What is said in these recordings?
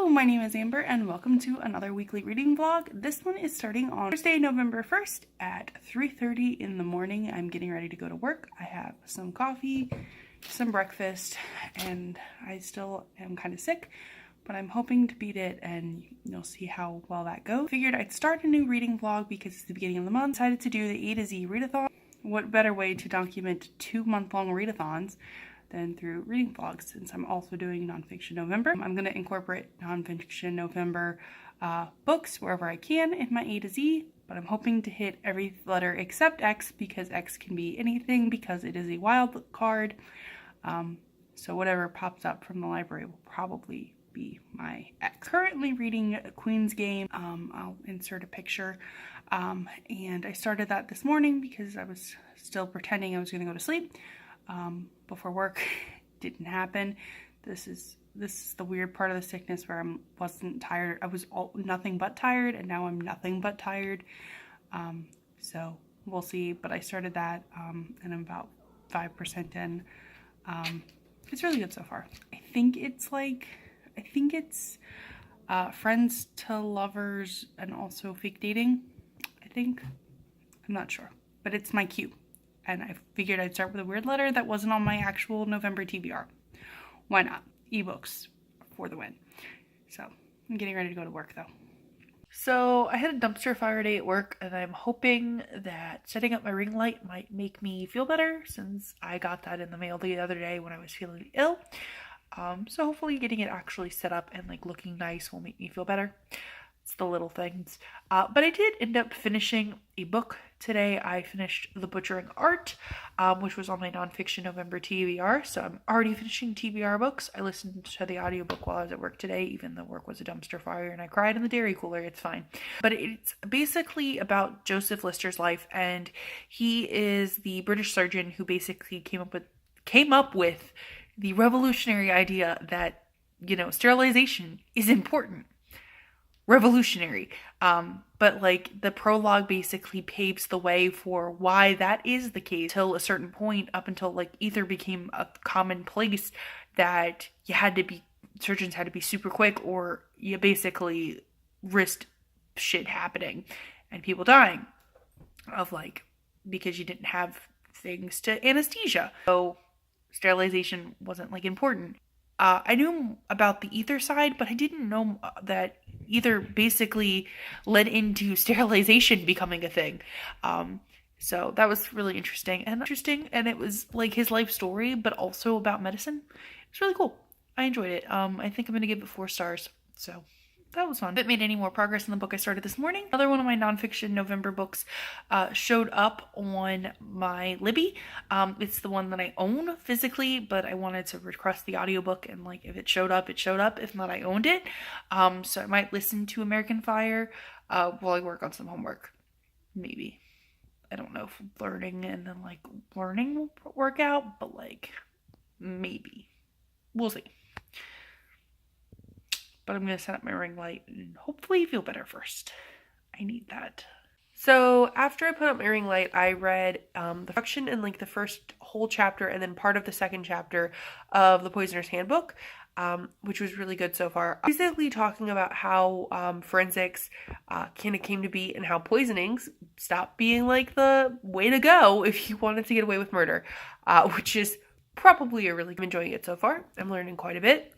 My name is Amber and welcome to another weekly reading vlog. This one is starting on Thursday, November 1st at 3:30 in the morning. I'm getting ready to go to work. I have some coffee, some breakfast, and I still am kind of sick, but I'm hoping to beat it and you'll see how well that goes. Figured I'd start a new reading vlog because it's the beginning of the month. Decided to do the A to Z readathon. What better way to document 2-month-long readathons than through reading vlogs, since I'm also doing Nonfiction November. I'm going to incorporate Nonfiction November books wherever I can in my A to Z, but I'm hoping to hit every letter except X, because X can be anything because it is a wild card. So whatever pops up from the library will probably be my X. Currently reading Queen's Game. I'll insert a picture. And I started that this morning because I was still pretending I was going to go to sleep before work. Didn't happen. This is the weird part of the sickness where I wasn't tired. I was nothing but tired, and now I'm nothing but tired. So we'll see. But I started that, and I'm about 5% in. It's really good so far. I think it's friends to lovers and also fake dating. I'm not sure, but it's my cue. And I figured I'd start with a weird letter that wasn't on my actual November TBR. Why not? Ebooks for the win. So I'm getting ready to go to work though. So I had a dumpster fire day at work, and I'm hoping that setting up my ring light might make me feel better, since I got that in the mail the other day when I was feeling ill. So hopefully getting it actually set up and like looking nice will make me feel better. It's the little things. But I did end up finishing a book today. I finished The Butchering Art, which was on my Nonfiction November TBR. So I'm already finishing TBR books. I listened to the audiobook while I was at work today, even though work was a dumpster fire, and I cried in the dairy cooler. It's fine. But it's basically about Joseph Lister's life, and he is the British surgeon who basically came up with the revolutionary idea that, sterilization is important. Revolutionary. But like the prologue basically paves the way for why that is the case till a certain point, up until like ether became a commonplace that surgeons had to be super quick, or you basically risked shit happening and people dying because you didn't have things to anesthesia. So sterilization wasn't important. I knew about the ether side, but I didn't know that ether basically led into sterilization becoming a thing. So that was really interesting, and it was like his life story, but also about medicine. It's really cool. I enjoyed it. I think I'm going to give it 4 stars. So that was fun. If it made any more progress in the book I started this morning, another one of my Nonfiction November books showed up on my Libby. It's the one that I own physically, but I wanted to request the audiobook, and if it showed up, it showed up. If not, I owned it. So I might listen to American Fire while I work on some homework. Maybe. I don't know if learning will work out, but maybe. We'll see. But I'm going to set up my ring light and hopefully feel better first. I need that. So after I put up my ring light, I read the introduction and the first whole chapter, and then part of the second chapter of The Poisoner's Handbook, which was really good so far. Basically talking about how forensics kind of came to be, and how poisonings stopped being the way to go if you wanted to get away with murder, which is probably I'm enjoying it so far. I'm learning quite a bit.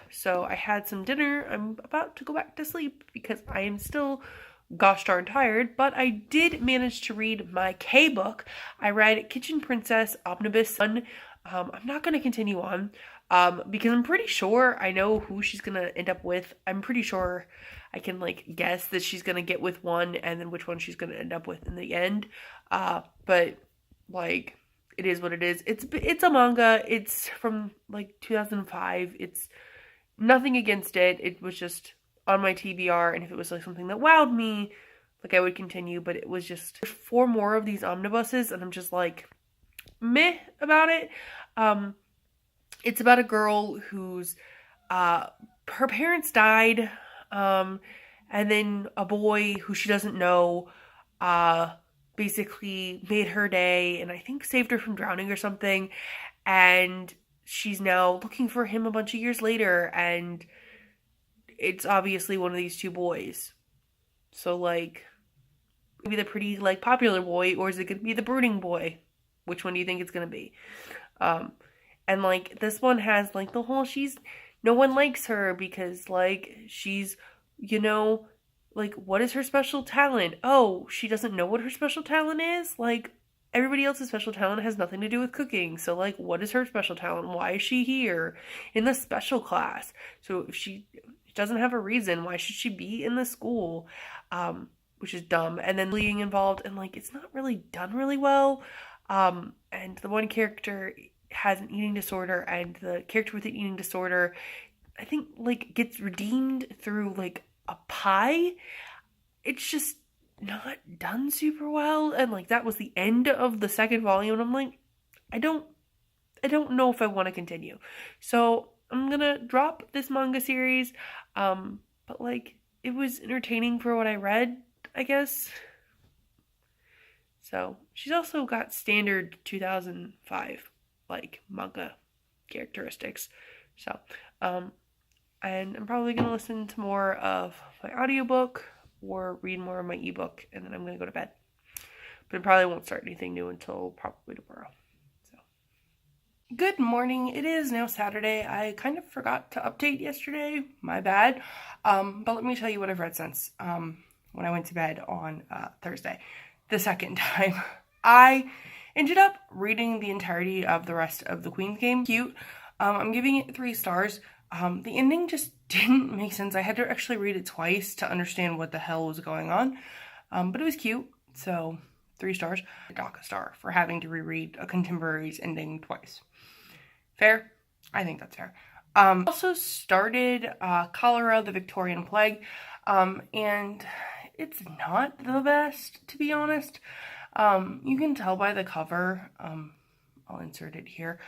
So I had some dinner. I'm about to go back to sleep because I am still gosh darn tired, but I did manage to read my K book. I read Kitchen Princess Omnibus 1. I'm not going to continue on, because I'm pretty sure I know who she's going to end up with. I'm pretty sure I can guess that she's going to get with one, and then which one she's going to end up with in the end. But it is what it is. It's a manga. It's from 2005. It's nothing against it. It was just on my TBR, and if it was something that wowed me, I would continue. But it was just 4 more of these omnibuses, and I'm just meh about it. It's about a girl whose her parents died, and then a boy who she doesn't know basically made her day, and I think saved her from drowning or something, and she's now looking for him a bunch of years later, and it's obviously one of these two boys. So, like, maybe the pretty, like, popular boy, or is it gonna be the brooding boy? Which one do you think it's gonna be? And, like, this one has, like, the whole, no one likes her because, like, she's, you know, like, what is her special talent? Oh, she doesn't know what her special talent is? Like, everybody else's special talent has nothing to do with cooking. So, like, what is her special talent? Why is she here in the special class? So, if she doesn't have a reason, why should she be in the school? Which is dumb. And then being involved, and, like, it's not really done really well. And the one character has an eating disorder, and the character with an eating disorder, I think, like, gets redeemed through, like, a pie. It's just not done super well, and, like, that was the end of the second volume, and I'm like, I don't know if I want to continue. So I'm gonna drop this manga series. But, like, it was entertaining for what I read, I guess. So she's also got standard 2005 like manga characteristics. So and I'm probably gonna listen to more of my audiobook or read more of my ebook, and then I'm gonna go to bed. But I probably won't start anything new until probably tomorrow. So good morning. It is now Saturday. I kind of forgot to update yesterday. My bad. But let me tell you what I've read since when I went to bed on Thursday. The second time. I ended up reading the entirety of the rest of the Queen's Game. Cute. I'm giving it 3 stars. The ending just didn't make sense. I had to actually read it twice to understand what the hell was going on. But it was cute. So 3 stars. Dock a star for having to reread a contemporary's ending twice. Fair? I think that's fair. Also started Cholera, the Victorian Plague. And it's not the best, to be honest. You can tell by the cover, I'll insert it here,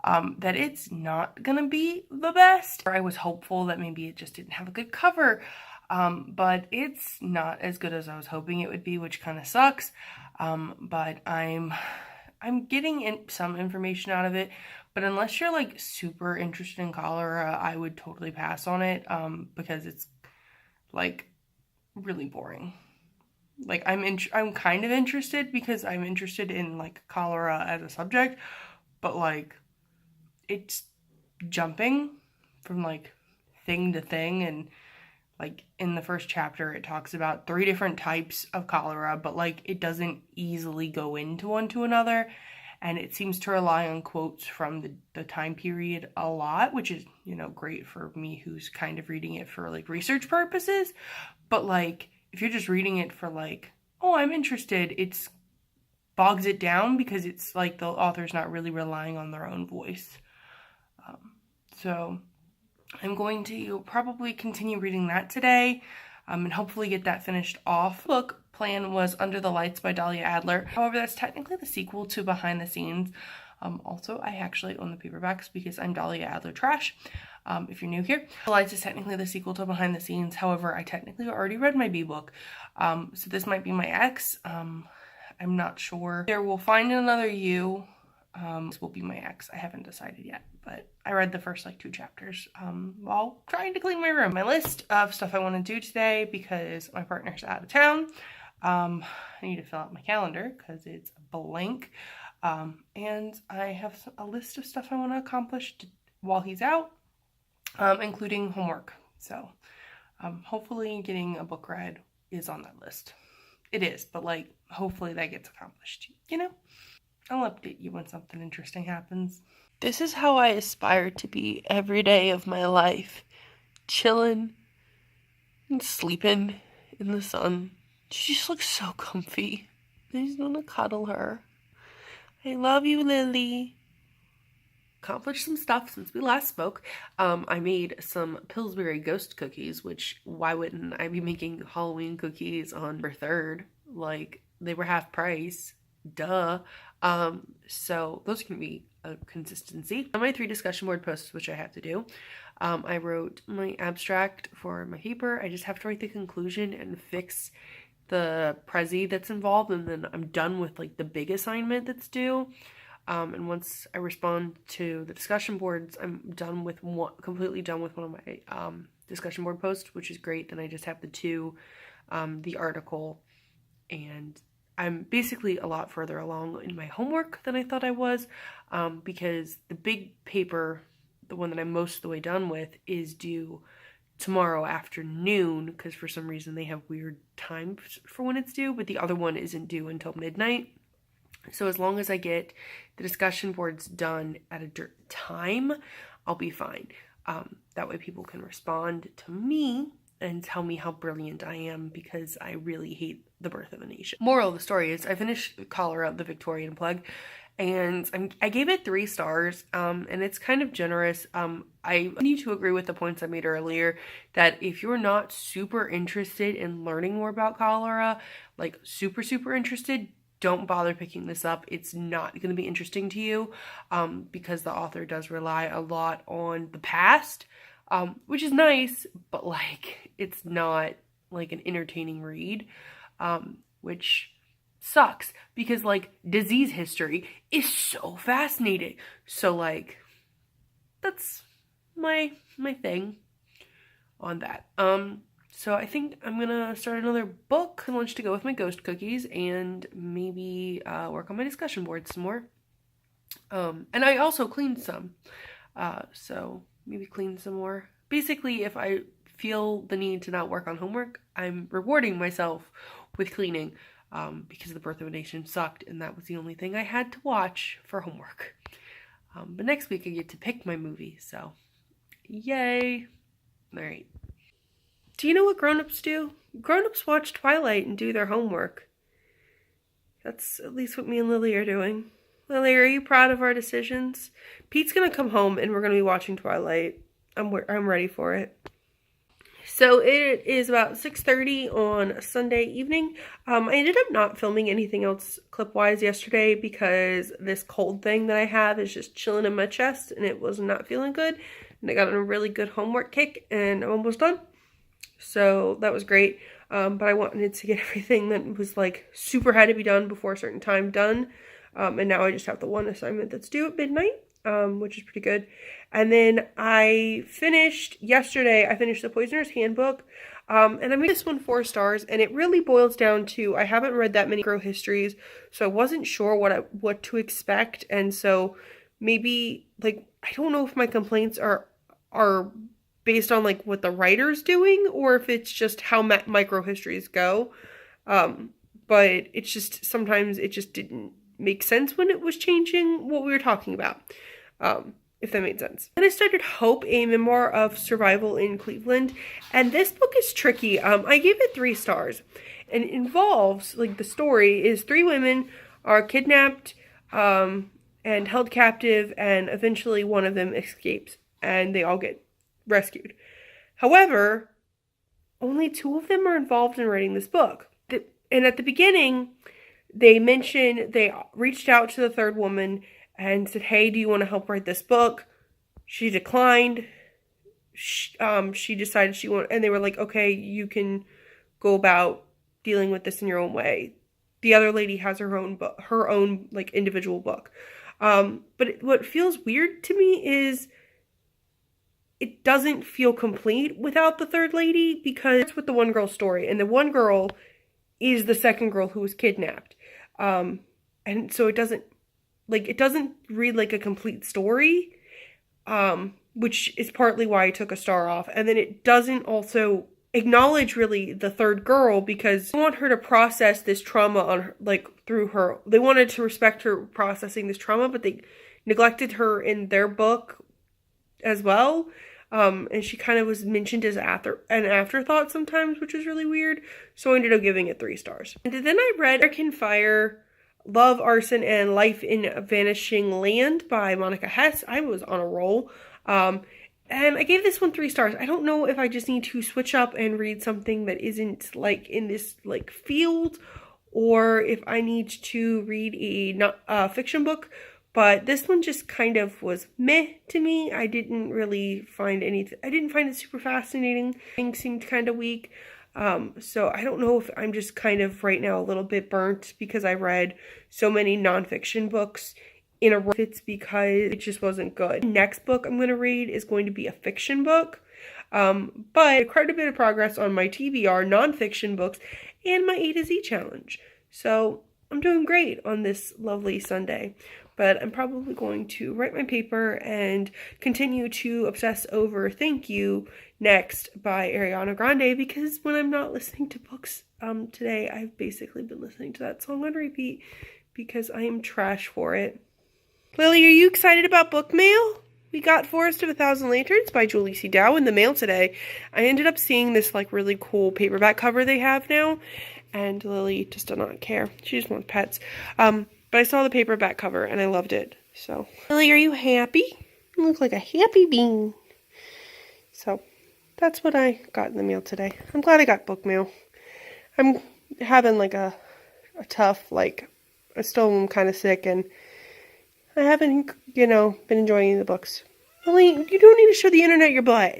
that it's not gonna be the best. I was hopeful that maybe it just didn't have a good cover, but it's not as good as I was hoping it would be, which kind of sucks. But I'm getting some information out of it, but unless you're, like, super interested in cholera, I would totally pass on it, because it's, like, really boring. Like, I'm kind of interested because I'm interested in, like, cholera as a subject, but, like, it's jumping from, like, thing to thing, and, like, in the first chapter it talks about 3 different types of cholera, but, like, it doesn't easily go into one to another, and it seems to rely on quotes from the time period a lot, which is, you know, great for me who's kind of reading it for, like, research purposes. But, like, if you're just reading it for, like, oh, I'm interested, it's bogs it down because it's, like, the author's not really relying on their own voice. So I'm going to probably continue reading that today, and hopefully get that finished off. The book plan was Under the Lights by Dahlia Adler. However, that's technically the sequel to Behind the Scenes. Also, I actually own the paperbacks because I'm Dahlia Adler trash. If you're new here, The Lights is technically the sequel to Behind the Scenes. However, I technically already read my B book. So this might be my ex. I'm not sure. There will find another you. This will be my ex. I haven't decided yet, but I read the first, like, 2 chapters while trying to clean my room. My list of stuff I want to do today, because my partner's out of town. I need to fill out my calendar because it's blank. And I have a list of stuff I want to accomplish while he's out, including homework. So hopefully getting a book read is on that list. It is, but, like, hopefully that gets accomplished, you know? I'll update you when something interesting happens. This is how I aspire to be every day of my life. Chilling and sleeping in the sun. She just looks so comfy. I just want to cuddle her. I love you, Lily. Accomplished some stuff since we last spoke. I made some Pillsbury ghost cookies, which, why wouldn't I be making Halloween cookies on November 3rd? Like, they were half price. Duh. So those can be a consistency. On my 3 discussion board posts, which I have to do, I wrote my abstract for my paper. I just have to write the conclusion and fix the prezi that's involved, and then I'm done with, like, the big assignment that's due. And once I respond to the discussion boards, I'm done with completely done with one of my discussion board post, which is great. Then I just have the two, the article, and I'm basically a lot further along in my homework than I thought I was, because the big paper, the one that I'm most of the way done with, is due tomorrow afternoon, because for some reason they have weird times for when it's due, but the other one isn't due until midnight. So as long as I get the discussion boards done at a time, I'll be fine. That way people can respond to me and tell me how brilliant I am, because I really hate The Birth of a Nation. Moral of the story is I finished Cholera, the Victorian Plague, and I gave it 3 stars, and it's kind of generous. I need to agree with the points I made earlier, that if you're not super interested in learning more about cholera, like super interested, don't bother picking this up. It's not going to be interesting to you, because the author does rely a lot on the past, which is nice, but like it's not like an entertaining read, which sucks, because like disease history is so fascinating. So like that's my thing on that. So I think I'm gonna start another book, lunch to go with my ghost cookies, and maybe work on my discussion board some more. And I also cleaned some, so maybe clean some more. Basically, if I feel the need to not work on homework, I'm rewarding myself with cleaning, because The Birth of a Nation sucked, and that was the only thing I had to watch for homework. But next week I get to pick my movie, so yay! Alright. Do you know what grown-ups do? Grown-ups watch Twilight and do their homework. That's at least what me and Lily are doing. Lily, are you proud of our decisions? Pete's gonna come home and we're gonna be watching Twilight. I'm ready for it. So it is about 6:30 on a Sunday evening. I ended up not filming anything else clip-wise yesterday because this cold thing that I have is just chilling in my chest and it was not feeling good. And I got on a really good homework kick and I'm almost done. So that was great. But I wanted to get everything that was like super had to be done before a certain time done. And now I just have the one assignment that's due at midnight, which is pretty good. And then I finished the Poisoner's Handbook, and I made this one 4 stars, and it really boils down to, I haven't read that many micro histories, so I wasn't sure what to expect, and so maybe, like, I don't know if my complaints are based on, like, what the writer's doing, or if it's just how micro histories go, but it's just, sometimes it just didn't make sense when it was changing what we were talking about. If that made sense. Then I started Hope, a memoir of survival in Cleveland, and this book is tricky. I gave it 3 stars, and it involves, like, the story is 3 women are kidnapped, and held captive, and eventually one of them escapes, and they all get rescued. However, only 2 of them are involved in writing this book. And at the beginning, they mention they reached out to the 3rd woman and said, hey, do you want to help write this book? She declined. She decided she wanted, and they were like, okay, you can go about dealing with this in your own way. The other lady has her own book, like individual book. But what feels weird to me is it doesn't feel complete without the 3rd lady, because it's with the one girl story, and the one girl is the 2nd girl who was kidnapped. And so it doesn't read like a complete story, which is partly why I took a star off. And then it doesn't also acknowledge really the 3rd girl, because they want her to process this trauma on her, like through her. They wanted to respect her processing this trauma, but they neglected her in their book as well. And she kind of was mentioned as an afterthought sometimes, which was really weird. So I ended up giving it 3 stars. And then I read American Fire, Love, Arson, and Life in a Vanishing Land by Monica Hess. I was on a roll. And I gave this one 3 stars. I don't know if I just need to switch up and read something that isn't like in this like field, or if I need to read a fiction book. But this one just kind of was meh to me. I didn't really find anything. I didn't find it super fascinating. Things seemed kind of weak. So I don't know if I'm just kind of right now a little bit burnt because I read so many nonfiction books in a row. It's because it just wasn't good. The next book I'm going to read is going to be a fiction book. But quite a bit of progress on my TBR nonfiction books and my A to Z challenge. So I'm doing great on this lovely Sunday. But I'm probably going to write my paper and continue to obsess over Thank You next by Ariana Grande, because when I'm not listening to books today, I've basically been listening to that song on repeat because I am trash for it. Lily, are you excited about book mail? We got Forest of a Thousand Lanterns by Julie C. Dow in the mail today. I ended up seeing this like really cool paperback cover they have now, and Lily just does not care. She just wants pets. But I saw the paperback cover and I loved it. So, Lily, are you happy? You look like a happy bean. So, that's what I got in the mail today. I'm glad I got book mail. I'm having like a tough, like, I still am kind of sick and I haven't, been enjoying the books. Lily, you don't need to show the internet your butt.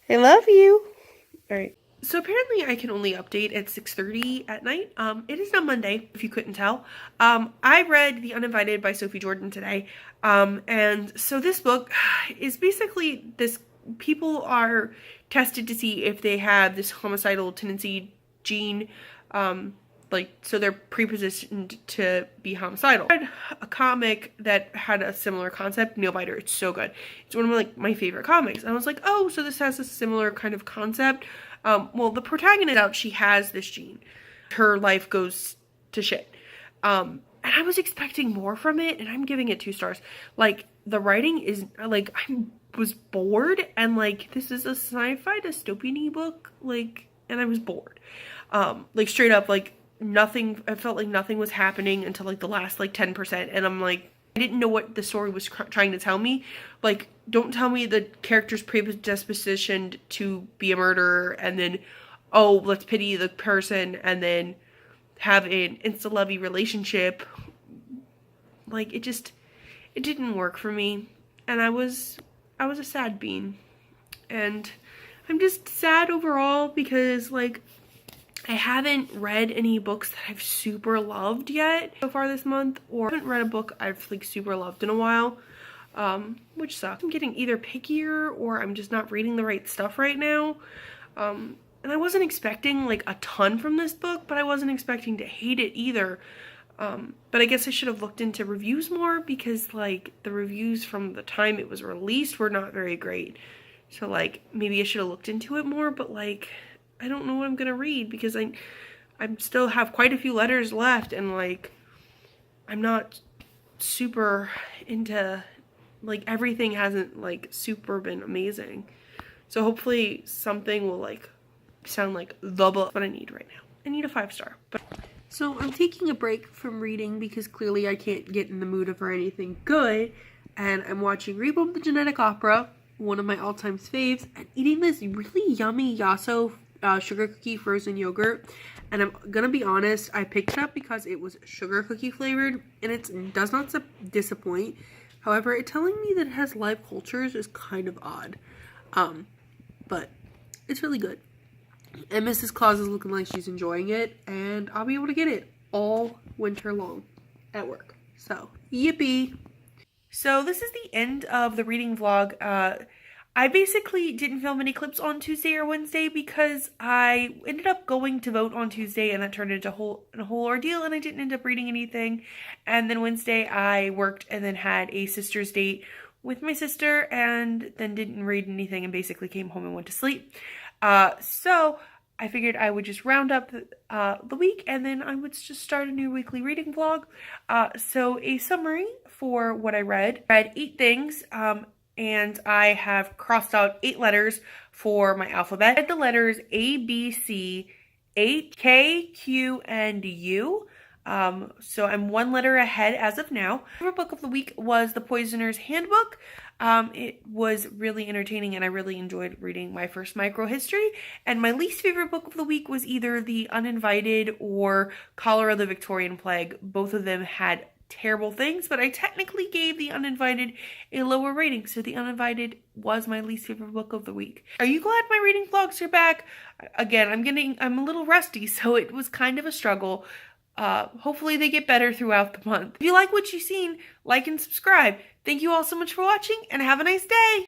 I love you. All right. So apparently I can only update at 6:30 at night. It is now Monday, if you couldn't tell. I read The Uninvited by Sophie Jordan today. And so this book is basically this, people are tested to see if they have this homicidal tendency gene, so they're prepositioned to be homicidal. I read a comic that had a similar concept, Nailbiter. It's so good. It's one of my favorite comics. And I was like, oh, so this has a similar kind of concept. Well, the protagonist out, she has this gene. Her life goes to shit. And I was expecting more from it, and I'm giving it 2 stars. Like, the writing is, like, I was bored, and, like, this is a sci-fi dystopian book, like, and I was bored. Like, straight up, like, nothing, I felt like nothing was happening until, like, the last, like, 10%, and I'm like, I didn't know what the story was trying to tell me. Like, don't tell me the character's predispositioned to be a murderer, and then, oh, let's pity the person, and then have an insta-lovey relationship. Like, it didn't work for me, and I was a sad bean, and I'm just sad overall because, like, I haven't read any books that I've super loved yet so far this month, or I haven't read a book I've, like, super loved in a while, which sucks. I'm getting either pickier or I'm just not reading the right stuff right now, and I wasn't expecting, like, a ton from this book, but I wasn't expecting to hate it either, but I guess I should have looked into reviews more, because, like, the reviews from the time it was released were not very great, so, like, maybe I should have looked into it more, but, like, I don't know what I'm gonna read, because I still have quite a few letters left, and, like, I'm not super into, like, everything hasn't, like, super been amazing. So hopefully something will, like, sound like the book that I need right now. I need a 5-star. So I'm taking a break from reading because clearly I can't get in the mood for anything good, and I'm watching Rebuild the Genetic Opera, one of my all-time faves, and eating this really yummy Yasso sugar cookie frozen yogurt. And I'm gonna be honest, I picked it up because it was sugar cookie flavored, and it does not disappoint. However, it telling me that it has live cultures is kind of odd, but it's really good. And Mrs. Claus is looking like she's enjoying it, and I'll be able to get it all winter long at work. So yippee. So this is the end of the reading vlog. I basically didn't film any clips on Tuesday or Wednesday because I ended up going to vote on Tuesday, and that turned into a whole ordeal, and I didn't end up reading anything. And then Wednesday I worked and then had a sister's date with my sister, and then didn't read anything and basically came home and went to sleep. So I figured I would just round up the week, and then I would just start a new weekly reading vlog. So a summary for what I read. I read 8 things, and I have crossed out 8 letters for my alphabet. I read the letters A, B, C, H, K, Q, and U. So I'm 1 letter ahead as of now. My favorite book of the week was The Poisoner's Handbook. It was really entertaining, and I really enjoyed reading my first micro history. And my least favorite book of the week was either The Uninvited or Cholera the Victorian Plague. Both of them had terrible things, but I technically gave The Uninvited a lower rating, so The Uninvited was my least favorite book of the week. Are you glad my reading vlogs are back? Again, I'm a little rusty, so it was kind of a struggle. Hopefully they get better throughout the month. If you like what you've seen, like and subscribe. Thank you all so much for watching, and have a nice day!